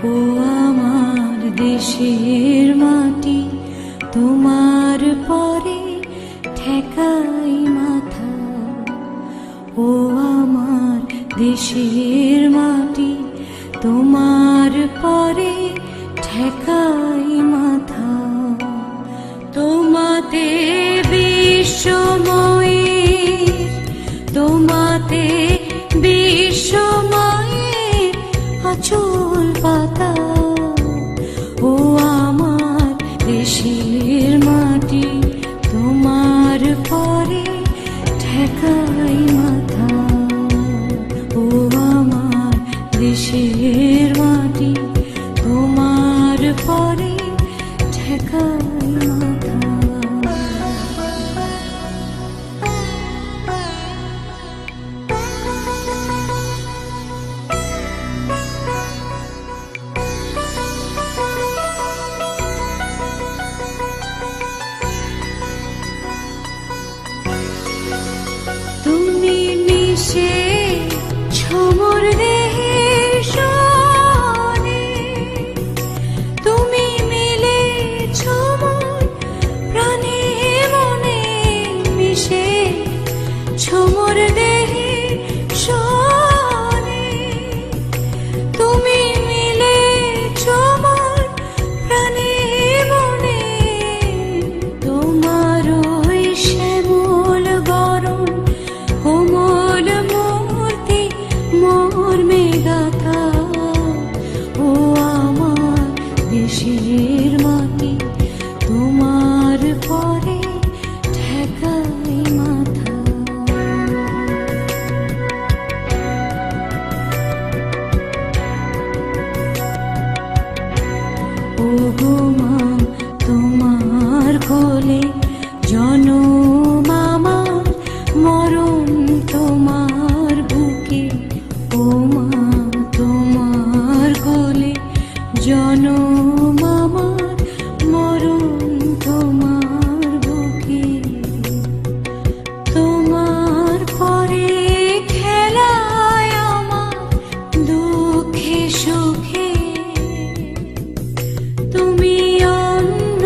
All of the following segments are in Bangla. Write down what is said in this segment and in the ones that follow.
ও আমার দেশের মাটি, তোমার পরে ঠেকাই মাথা। ও আমার দেশের মাটি, তোমার পরে ঠেকাই মাথা। তোমাতে বিশ্বময়ের, তোমাতে বিশ্বময়ের আঁচল পাতা। ও আমার দেশের মাটি, তোমার পরে ঠেকাই মাথা। ও আমার দেশের মাটি, তোমার পরে ঠেকাই মাথা। তুমি মিশে ছোমর দেহের সনে, তুমি মিলে ছোমর প্রাণে মনে, মিশে ছোমর দেহের সনে, তুমি মিলে ছোমর প্রাণে মনে। তোমার ওই শ্যামল গরম কোমল মূর্তি মর্মে গাথা। ও আমার দেশের মাটি, তোমার পরে ঠেকাই মাথা। ও গো মা, তোমার কোলে জনম আমার, মরণ তোমার বুকে। ও মা, তোমার কোলে জনম আমার, মরণ তোমার বুকে। তোমার পরে খেলায় আমার দুঃখে সুখে, তুমি অন্য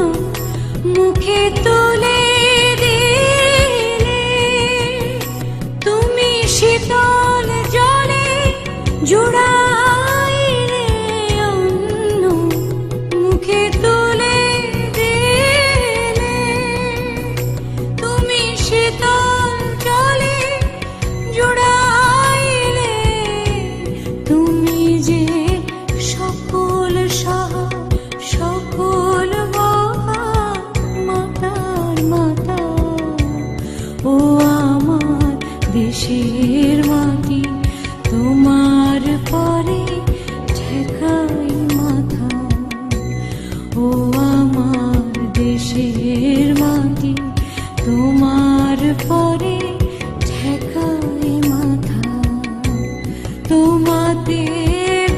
মুখে তুলে দিলে, তুমি শীতল জলে জুড়াইলে, অন্য মুখে তুলে দিলে, তুমি শীতল জলে জুড়াইলে। তুমি যে সকল সাহা, সকল মাতার মাতা। ও আমার দেশের মাটি, তোমার পরে ঠেকাই মাথা। ও আমার দেশের মাটি, তোমার পরে ঠেকাই মাথা। তোমাতে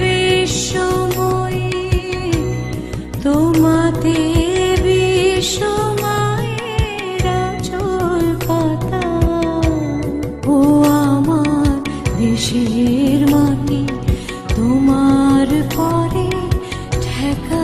বিশ্বময়ের, তোমাতে বিশ্বময়ের আঁচল পাতা। ও আমার দেশের মাটি, তোমার পরে ঠেকাই